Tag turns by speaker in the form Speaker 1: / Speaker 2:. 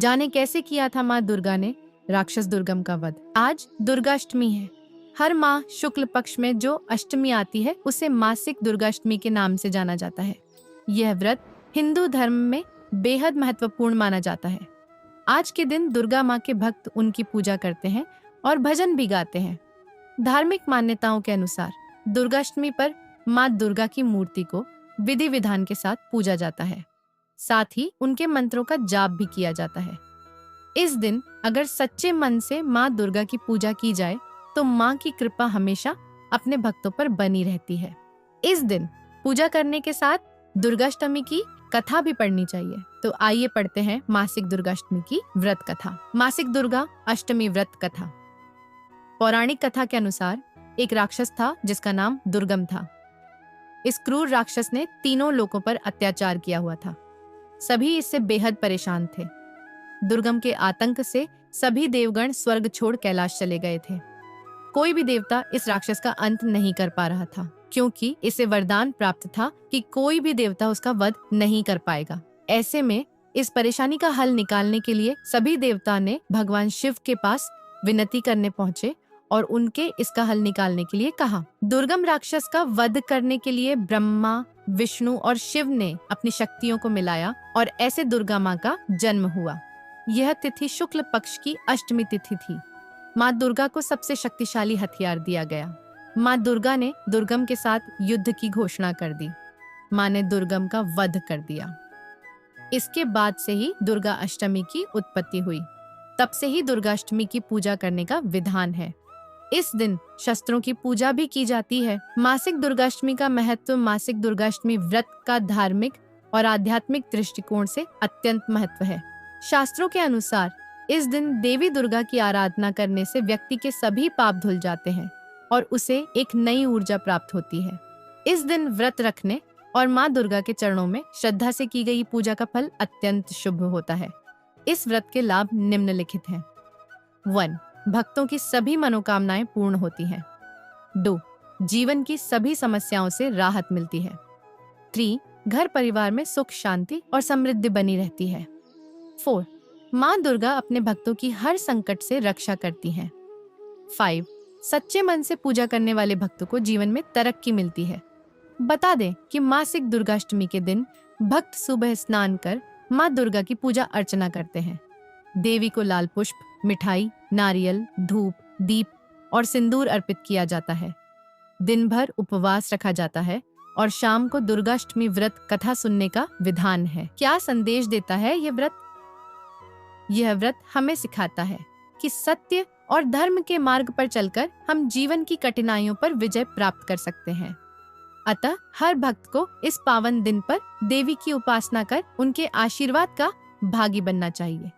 Speaker 1: जाने कैसे किया था माँ दुर्गा ने राक्षस दुर्गम का वध। आज दुर्गाष्टमी है। हर माह शुक्ल पक्ष में जो अष्टमी आती है उसे मासिक दुर्गाष्टमी के नाम से जाना जाता है। यह व्रत हिंदू धर्म में बेहद महत्वपूर्ण माना जाता है। आज के दिन दुर्गा माँ के भक्त उनकी पूजा करते हैं और भजन भी गाते हैं। धार्मिक मान्यताओं के अनुसार दुर्गाष्टमी पर माँ दुर्गा की मूर्ति को विधि विधान के साथ पूजा जाता है। साथ ही उनके मंत्रों का जाप भी किया जाता है। इस दिन अगर सच्चे मन से माँ दुर्गा की पूजा की जाए तो माँ की कृपा हमेशा अपने भक्तों पर बनी रहती है। इस दिन पूजा करने के साथ दुर्गाष्टमी की कथा भी पढ़नी चाहिए। तो आइए पढ़ते हैं मासिक दुर्गाष्टमी की व्रत कथा। मासिक दुर्गा अष्टमी व्रत कथा। पौराणिक कथा के अनुसार एक राक्षस था जिसका नाम दुर्गम था। इस क्रूर राक्षस ने तीनों लोगों पर अत्याचार किया हुआ था। सभी इससे बेहद परेशान थे। दुर्गम के आतंक से सभी देवगण स्वर्ग छोड़ कैलाश चले गए थे। कोई भी देवता इस राक्षस का अंत नहीं कर पा रहा था, क्योंकि इसे वरदान प्राप्त था कि कोई भी देवता उसका वध नहीं कर पाएगा। ऐसे में इस परेशानी का हल निकालने के लिए सभी देवता ने भगवान शिव के पास विनती करने पहुंचे और उनके इसका हल निकालने के लिए कहा। दुर्गम राक्षस का वध करने के लिए ब्रह्मा, विष्णु और शिव ने अपनी शक्तियों को मिलाया और ऐसे दुर्गा माँ का जन्म हुआ। यह तिथि शुक्ल पक्ष की अष्टमी तिथि थी। माँ दुर्गा को सबसे शक्तिशाली हथियार दिया गया। माँ दुर्गा ने दुर्गम के साथ युद्ध की घोषणा कर दी। माँ ने दुर्गम का वध कर दिया। इसके बाद से ही दुर्गा अष्टमी की उत्पत्ति हुई। तब से ही दुर्गाष्टमी की पूजा करने का विधान है। इस दिन शस्त्रों की पूजा भी की जाती है। मासिक दुर्गाष्टमी का महत्व मासिक दुर्गाष्टमी व्रत का धार्मिक और आध्यात्मिक दृष्टिकोण से अत्यंत महत्व है। शास्त्रों के अनुसार इस दिन देवी दुर्गा की आराधना करने से व्यक्ति के सभी पाप धुल जाते हैं और उसे एक नई ऊर्जा प्राप्त होती है। इस दिन व्रत रखने और माँ दुर्गा के चरणों में श्रद्धा से की गई पूजा का फल अत्यंत शुभ होता है। इस व्रत के लाभ निम्नलिखित हैं। 1. भक्तों की सभी मनोकामनाएं पूर्ण होती हैं। 2. जीवन की सभी समस्याओं से राहत मिलती है। 3. घर परिवार में सुख शांति और समृद्धि बनी रहती है। 4. माँ दुर्गा अपने भक्तों की हर संकट से रक्षा करती हैं। 5. सच्चे मन से पूजा करने वाले भक्तों को जीवन में तरक्की मिलती है। बता दें कि मासिक दुर्गाष्टमी के दिन भक्त सुबह स्नान कर माँ दुर्गा की पूजा अर्चना करते हैं। देवी को लाल पुष्प, मिठाई, नारियल, धूप, दीप और सिंदूर अर्पित किया जाता है। दिन भर उपवास रखा जाता है और शाम को दुर्गाष्टमी व्रत कथा सुनने का विधान है। क्या संदेश देता है यह व्रत? यह व्रत हमें सिखाता है कि सत्य और धर्म के मार्ग पर चलकर हम जीवन की कठिनाइयों पर विजय प्राप्त कर सकते हैं। अतः हर भक्त को इस पावन दिन पर देवी की उपासना कर उनके आशीर्वाद का भागी बनना चाहिए।